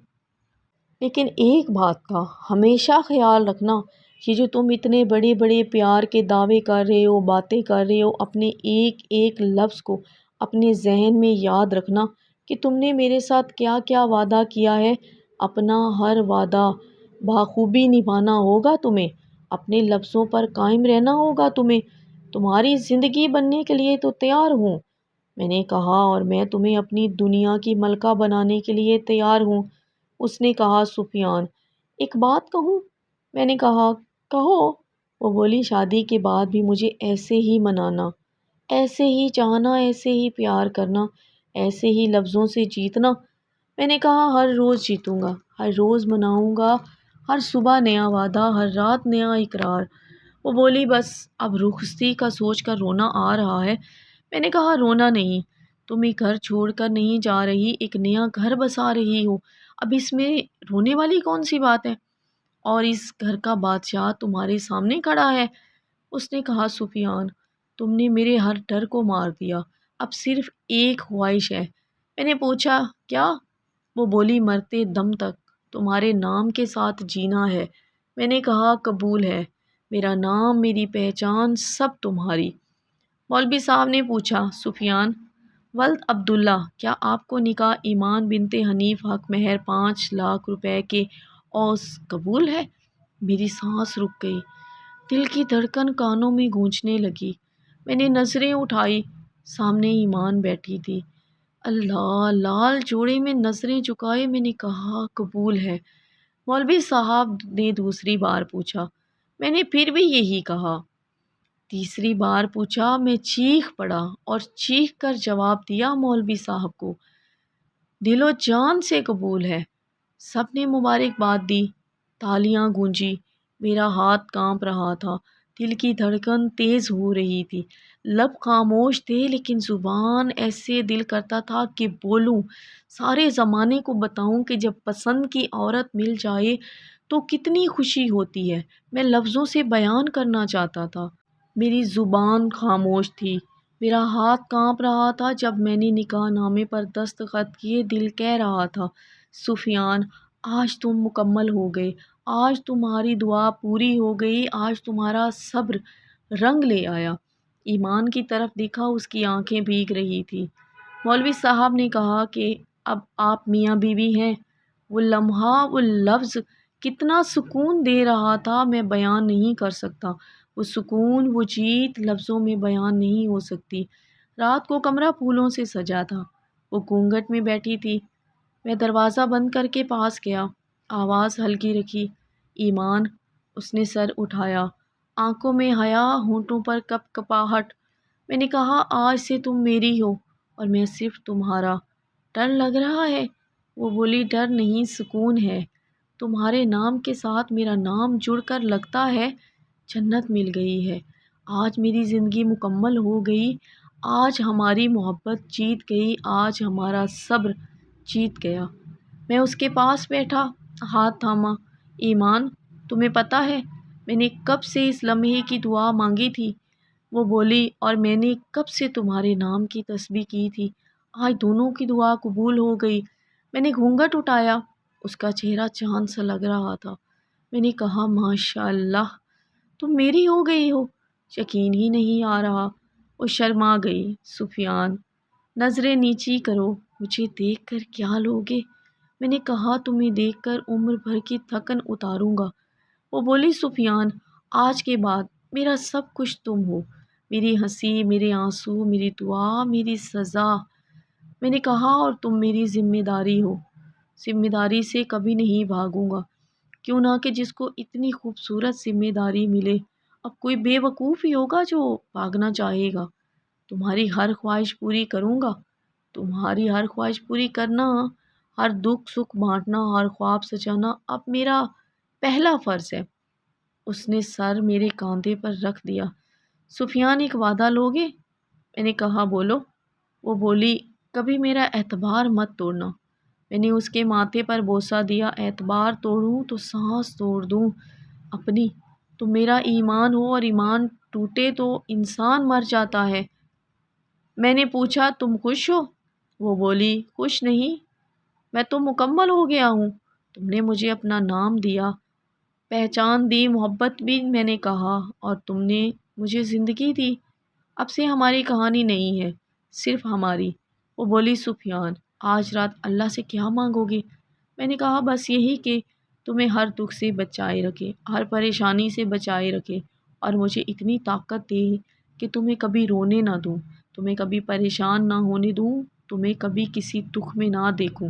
لیکن ایک بات کا ہمیشہ خیال رکھنا، یہ جو تم اتنے بڑے بڑے پیار کے دعوے کر رہے ہو، باتیں کر رہے ہو، اپنے ایک ایک لفظ کو اپنے ذہن میں یاد رکھنا کہ تم نے میرے ساتھ کیا کیا وعدہ کیا ہے۔ اپنا ہر وعدہ بخوبی نبھانا ہوگا تمہیں، اپنے لفظوں پر قائم رہنا ہوگا تمہیں، تمہاری زندگی بننے کے لیے تو تیار ہوں۔ میں نے کہا اور میں تمہیں اپنی دنیا کی ملکہ بنانے کے لیے تیار ہوں۔ اس نے کہا سفیان، ایک بات کہوں؟ میں نے کہا کہو۔ وہ بولی شادی کے بعد بھی مجھے ایسے ہی منانا، ایسے ہی چاہنا، ایسے ہی پیار کرنا، ایسے ہی لفظوں سے جیتنا۔ میں نے کہا ہر روز جیتوں گا، ہر روز مناؤں گا، ہر صبح نیا وعدہ، ہر رات نیا اقرار۔ وہ بولی بس اب رخصتی کا سوچ کر رونا آ رہا ہے۔ میں نے کہا رونا نہیں، تم ایک گھر چھوڑ کر نہیں جا رہی، ایک نیا گھر بسا رہی ہو، اب اس میں رونے والی کون سی بات ہے؟ اور اس گھر کا بادشاہ تمہارے سامنے کھڑا ہے۔ اس نے کہا سفیان، تم نے میرے ہر ڈر کو مار دیا، اب صرف ایک خواہش ہے۔ میں نے پوچھا کیا؟ وہ بولی مرتے دم تک تمہارے نام کے ساتھ جینا ہے۔ میں نے کہا قبول ہے، میرا نام، میری پہچان، سب تمہاری۔ مولوی صاحب نے پوچھا سفیان ولد عبداللہ، کیا آپ کو نکاح ایمان بنت حنیف حق مہر 5 لاکھ روپے کے عوض قبول ہے؟ میری سانس رک گئی، دل کی دھڑکن کانوں میں گونجنے لگی۔ میں نے نظریں اٹھائی، سامنے ایمان بیٹھی تھی۔ اللہ، لال جوڑے میں نظریں جھکائے میں نے کہا قبول ہے۔ مولوی صاحب نے دوسری بار پوچھا۔ میں نے پھر بھی یہی کہا۔ تیسری بار پوچھا، میں چیخ پڑا اور چیخ کر جواب دیا مولوی صاحب کو، دل و جان سے قبول ہے۔ سب نے مبارکباد دی، تالیاں گونجی، میرا ہاتھ کانپ رہا تھا، دل کی دھڑکن تیز ہو رہی تھی، لب خاموش تھے لیکن زبان ایسے دل کرتا تھا کہ بولوں، سارے زمانے کو بتاؤں کہ جب پسند کی عورت مل جائے تو کتنی خوشی ہوتی ہے۔ میں لفظوں سے بیان کرنا چاہتا تھا، میری زبان خاموش تھی، میرا ہاتھ کانپ رہا تھا۔ جب میں نے نکاح نامے پر دستخط کیے دل کہہ رہا تھا سفیان آج تم مکمل ہو گئے، آج تمہاری دعا پوری ہو گئی، آج تمہارا صبر رنگ لے آیا۔ ایمان کی طرف دیکھا، اس کی آنکھیں بھیگ رہی تھی۔ مولوی صاحب نے کہا کہ اب آپ میاں بیوی ہیں۔ وہ لمحہ، وہ لفظ کتنا سکون دے رہا تھا میں بیان نہیں کر سکتا، وہ سکون، وہ جیت لفظوں میں بیان نہیں ہو سکتی۔ رات کو کمرہ پھولوں سے سجا تھا، وہ گھونگھٹ میں بیٹھی تھی۔ میں دروازہ بند کر کے پاس گیا، آواز ہلکی رکھی، ایمان۔ اس نے سر اٹھایا، آنکھوں میں حیا، ہونٹوں پر کپ کپاہٹ۔ میں نے کہا آج سے تم میری ہو اور میں صرف تمہارا۔ ڈر لگ رہا ہے؟ وہ بولی ڈر نہیں، سکون ہے، تمہارے نام کے ساتھ میرا نام جڑ کر لگتا ہے جنت مل گئی ہے۔ آج میری زندگی مکمل ہو گئی، آج ہماری محبت جیت گئی، آج ہمارا صبر جیت گیا۔ میں اس کے پاس بیٹھا، ہاتھ تھاما۔ ایمان، تمہیں پتہ ہے میں نے کب سے اس لمحے کی دعا مانگی تھی؟ وہ بولی، اور میں نے کب سے تمہارے نام کی تسبیح کی تھی۔ آج دونوں کی دعا قبول ہو گئی۔ میں نے گھونگھٹ اٹھایا، اس کا چہرہ چاند سا لگ رہا تھا۔ میں نے کہا، ماشاء اللہ، تم میری ہو گئی ہو، یقین ہی نہیں آ رہا۔ وہ شرما گئی۔ سفیان، نظریں نیچی کرو، مجھے دیکھ کر کیا لوگے؟ میں نے کہا، تمہیں دیکھ کر عمر بھر کی تھکن اتاروں گا۔ وہ بولی، سفیان، آج کے بعد میرا سب کچھ تم ہو، میری ہنسی، میرے آنسو، میری دعا، میری سزا۔ میں نے کہا، اور تم میری ذمہ داری ہو، ذمہ داری سے کبھی نہیں بھاگوں گا۔ کیوں نہ کہ جس کو اتنی خوبصورت ذمہ داری ملے، اب کوئی بے وقوف ہی ہوگا جو بھاگنا چاہے گا۔ تمہاری ہر خواہش پوری کروں گا، تمہاری ہر خواہش پوری کرنا، ہر دکھ سکھ بانٹنا، ہر خواب سجانا اب میرا پہلا فرض ہے۔ اس نے سر میرے کاندھے پر رکھ دیا۔ سفیان، ایک وعدہ لوگے؟ میں نے کہا، بولو۔ وہ بولی، کبھی میرا اعتبار مت توڑنا۔ میں نے اس کے ماتھے پر بوسہ دیا۔ اعتبار توڑوں تو سانس توڑ دوں اپنی۔ تم میرا ایمان ہو، اور ایمان ٹوٹے تو انسان مر جاتا ہے۔ میں نے پوچھا، تم خوش ہو؟ وہ بولی، خوش نہیں، میں تو مکمل ہو گیا ہوں۔ تم نے مجھے اپنا نام دیا، پہچان دی، محبت بھی میں نے کہا، اور تم نے مجھے زندگی دی۔ اب سے ہماری کہانی نہیں ہے، صرف ہماری۔ وہ بولی، سفیان، آج رات اللہ سے کیا مانگو گے؟ میں نے کہا، بس یہی کہ تمہیں ہر دکھ سے بچائے رکھے، ہر پریشانی سے بچائے رکھے، اور مجھے اتنی طاقت دے کہ تمہیں کبھی رونے نہ دوں، تمہیں کبھی پریشان نہ ہونے دوں، تمہیں کبھی کسی دکھ میں نہ دیکھوں۔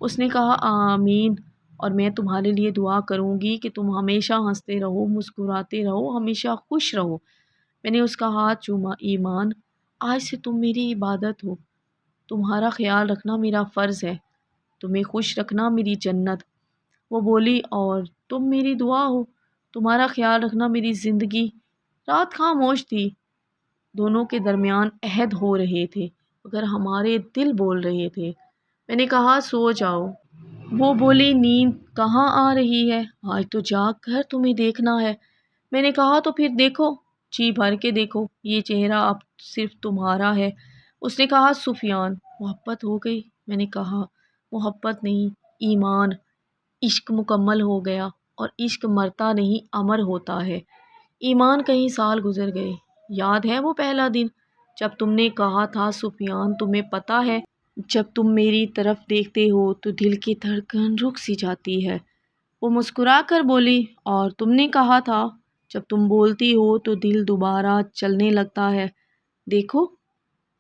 اس نے کہا، آمین، اور میں تمہارے لیے دعا کروں گی کہ تم ہمیشہ ہنستے رہو، مسکراتے رہو، ہمیشہ خوش رہو۔ میں نے اس کا ہاتھ چوما۔ ایمان، آج سے تم میری عبادت ہو، تمہارا خیال رکھنا میرا فرض ہے، تمہیں خوش رکھنا میری جنت۔ وہ بولی، اور تم میری دعا ہو، تمہارا خیال رکھنا میری زندگی۔ رات خاموش تھی، دونوں کے درمیان عہد ہو رہے تھے مگر ہمارے دل بول رہے تھے۔ میں نے کہا، سو جاؤ۔ وہ بولی، نیند کہاں آ رہی ہے، آج تو جاگ کر تمہیں دیکھنا ہے۔ میں نے کہا، تو پھر دیکھو، جی بھر کے دیکھو، یہ چہرہ اب صرف تمہارا ہے۔ اس نے کہا، سفیان، محبت ہو گئی؟ میں نے کہا، محبت نہیں، ایمان، عشق مکمل ہو گیا، اور عشق مرتا نہیں، امر ہوتا ہے۔ ایمان، کئی سال گزر گئے، یاد ہے وہ پہلا دن جب تم نے کہا تھا، سفیان، تمہیں پتہ ہے جب تم میری طرف دیکھتے ہو تو دل کی دھڑکن رک سی جاتی ہے۔ وہ مسکرا کر بولی، اور تم نے کہا تھا جب تم بولتی ہو تو دل دوبارہ چلنے لگتا ہے۔ دیکھو،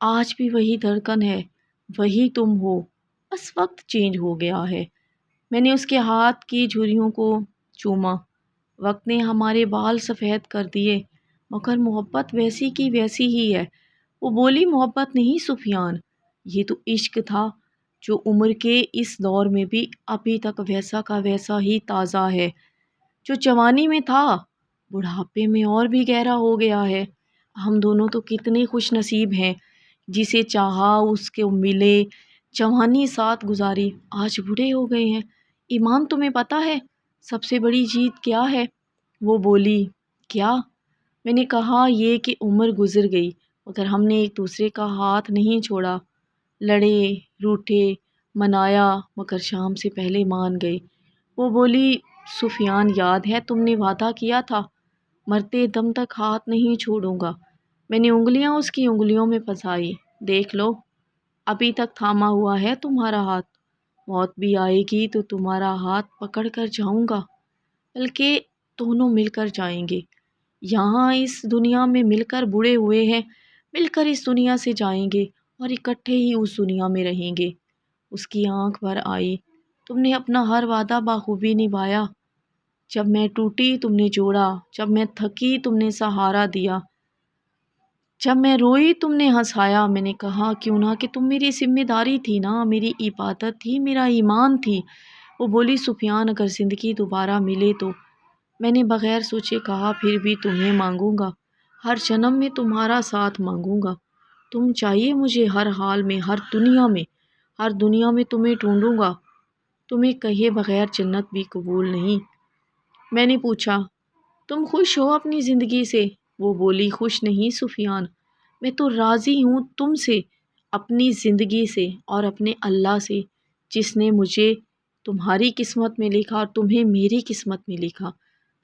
آج بھی وہی دھڑکن ہے، وہی تم ہو، بس وقت چینج ہو گیا ہے۔ میں نے اس کے ہاتھ کی جھریوں کو چوما۔ وقت نے ہمارے بال سفید کر دیے، مگر محبت ویسی کی ویسی ہی ہے۔ وہ بولی، محبت نہیں سفیان، یہ تو عشق تھا جو عمر کے اس دور میں بھی ابھی تک ویسا کا ویسا ہی تازہ ہے، جو جوانی میں تھا بڑھاپے میں اور بھی گہرا ہو گیا ہے۔ ہم دونوں تو کتنے خوش نصیب ہیں، جسے چاہا اس کے ملے، جوانی ساتھ گزاری، آج بوڑھے ہو گئے ہیں۔ ایمان، تمہیں پتہ ہے سب سے بڑی جیت کیا ہے؟ وہ بولی، کیا؟ میں نے کہا، یہ کہ عمر گزر گئی مگر ہم نے ایک دوسرے کا ہاتھ نہیں چھوڑا، لڑے، روٹھے، منایا، مگر شام سے پہلے مان گئے۔ وہ بولی، سفیان، یاد ہے تم نے وعدہ کیا تھا، مرتے دم تک ہاتھ نہیں چھوڑوں گا۔ میں نے انگلیاں اس کی انگلیوں میں پھنسائی۔ دیکھ لو، ابھی تک تھاما ہوا ہے تمہارا ہاتھ، موت بھی آئے گی تو تمہارا ہاتھ پکڑ کر جاؤں گا، بلکہ دونوں مل کر جائیں گے۔ یہاں اس دنیا میں مل کر بوڑھے ہوئے ہیں، مل کر اس دنیا سے جائیں گے، اور اکٹھے ہی اس دنیا میں رہیں گے۔ اس کی آنکھ بھر آئی۔ تم نے اپنا ہر وعدہ بخوبی نبھایا، جب میں ٹوٹی تم نے جوڑا، جب میں تھکی تم نے سہارا دیا، جب میں روئی تم نے ہنسایا۔ میں نے کہا، کیوں نہ کہ تم میری ذمہ داری تھی نا، میری عبادت تھی، میرا ایمان تھی۔ وہ بولی، سفیان، اگر زندگی دوبارہ ملے تو؟ میں نے بغیر سوچے کہا، پھر بھی تمہیں مانگوں گا، ہر جنم میں تمہارا ساتھ مانگوں گا، تم چاہیے مجھے ہر حال میں، ہر دنیا میں تمہیں ڈھونڈوں گا، تمہیں کہے بغیر جنت بھی قبول نہیں۔ میں نے پوچھا تم خوش ہو اپنی زندگی سے؟ وہ بولی خوش نہیں سفیان، میں تو راضی ہوں تم سے، اپنی زندگی سے اور اپنے اللہ سے جس نے مجھے تمہاری قسمت میں لکھا اور تمہیں میری قسمت میں لکھا۔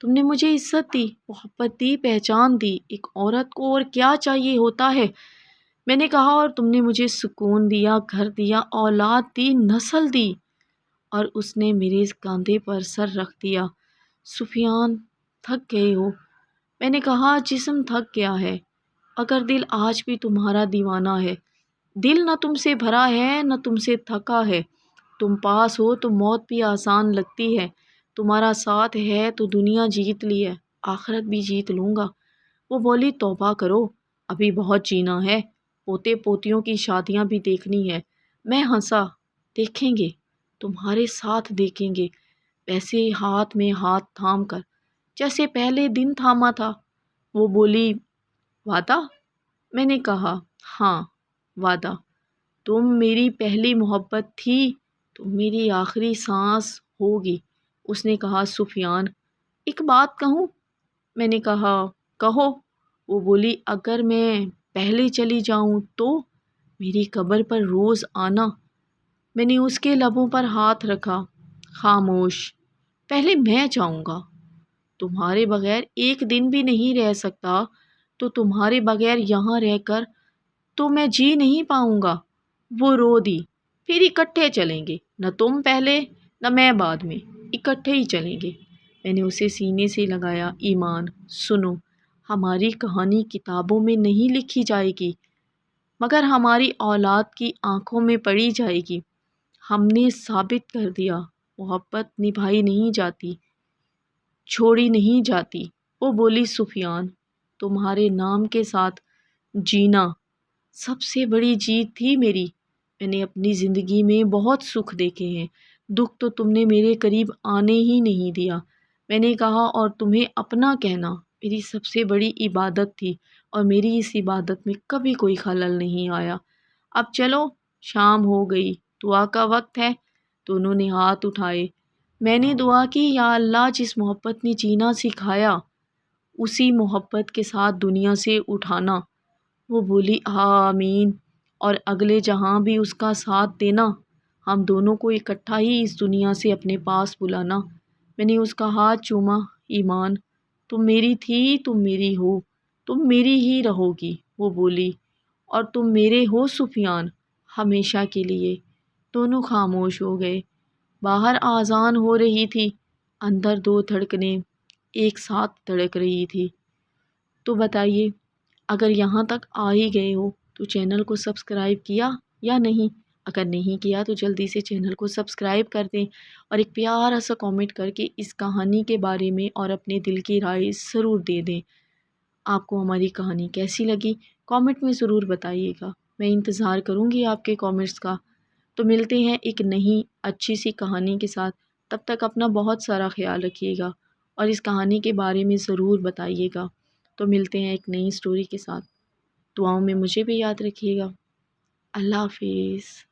تم نے مجھے عزت دی، محبت دی، پہچان دی، ایک عورت کو اور کیا چاہیے ہوتا ہے؟ میں نے کہا اور تم نے مجھے سکون دیا، گھر دیا، اولاد دی، نسل دی۔ اور اس نے میرے کاندھے پر سر رکھ دیا۔ سفیان تھک گئے ہو؟ میں نے کہا جسم تھک گیا ہے، اگر دل آج بھی تمہارا دیوانہ ہے۔ دل نہ تم سے بھرا ہے نہ تم سے تھکا ہے، تم پاس ہو تو موت بھی آسان لگتی ہے، تمہارا ساتھ ہے تو دنیا جیت لی ہے، آخرت بھی جیت لوں گا۔ وہ بولی توبہ کرو، ابھی بہت جینا ہے، پوتے پوتیوں کی شادیاں بھی دیکھنی ہے۔ میں ہنسا، دیکھیں گے، تمہارے ساتھ دیکھیں گے، ویسے ہی ہاتھ میں ہاتھ تھام کر جیسے پہلے دن تھاما تھا۔ وہ بولی وعدہ؟ میں نے کہا ہاں وعدہ، تم میری پہلی محبت تھی، تم میری آخری سانس ہوگی۔ اس نے کہا سفیان ایک بات کہوں؟ میں نے کہا کہو۔ وہ بولی اگر میں پہلے چلی جاؤں تو میری قبر پر روز آنا۔ میں نے اس کے لبوں پر ہاتھ رکھا، خاموش۔ پہلے میں جاؤں گا، تمہارے بغیر ایک دن بھی نہیں رہ سکتا، تو تمہارے بغیر یہاں رہ کر تو میں جی نہیں پاؤں گا۔ وہ رو دی، پھر اکٹھے چلیں گے، نہ تم پہلے نہ میں بعد میں، اکٹھے ہی چلیں گے۔ میں نے اسے سینے سے لگایا، ایمان سنو، ہماری کہانی کتابوں میں نہیں لکھی جائے گی، مگر ہماری اولاد کی آنکھوں میں پڑھی جائے گی۔ ہم نے ثابت کر دیا محبت نبھائی نہیں جاتی، چھوڑی نہیں جاتی۔ وہ بولی سفیان تمہارے نام کے ساتھ جینا سب سے بڑی جیت تھی میری۔ میں نے اپنی زندگی میں بہت سکھ دیکھے ہیں، دکھ تو تم نے میرے قریب آنے ہی نہیں دیا۔ میں نے کہا اور تمہیں اپنا کہنا میری سب سے بڑی عبادت تھی، اور میری اس عبادت میں کبھی کوئی خلل نہیں آیا۔ اب چلو، شام ہو گئی، دعا کا وقت ہے۔ دونوں نے ہاتھ اٹھائے۔ میں نے دعا کی یا اللہ جس محبت نے جینا سکھایا، اسی محبت کے ساتھ دنیا سے اٹھانا۔ وہ بولی آمین، اور اگلے جہاں بھی اس کا ساتھ دینا، ہم دونوں کو اکٹھا ہی اس دنیا سے اپنے پاس بلانا۔ میں نے اس کا ہاتھ چوما، ایمان تم میری تھی، تم میری ہو، تم میری ہی رہو گی۔ وہ بولی اور تم میرے ہو سفیان، ہمیشہ کے لیے۔ دونوں خاموش ہو گئے۔ باہر آذان ہو رہی تھی، اندر دو دھڑکنیں ایک ساتھ دھڑک رہی تھی۔ تو بتائیے، اگر یہاں تک آ ہی گئے ہو تو چینل کو سبسکرائب کیا یا نہیں؟ اگر نہیں کیا تو جلدی سے چینل کو سبسکرائب کر دیں، اور ایک پیارا سا کامنٹ کر کے اس کہانی کے بارے میں اور اپنے دل کی رائے ضرور دے دیں۔ آپ کو ہماری کہانی کیسی لگی کامنٹ میں ضرور بتائیے گا، میں انتظار کروں گی آپ کے کامنٹس کا۔ تو ملتے ہیں ایک نئی اچھی سی کہانی کے ساتھ، تب تک اپنا بہت سارا خیال رکھیے گا اور اس کہانی کے بارے میں ضرور بتائیے گا۔ تو ملتے ہیں ایک نئی سٹوری کے ساتھ، دعاؤں میں مجھے بھی یاد رکھیے گا۔ اللہ حافظ۔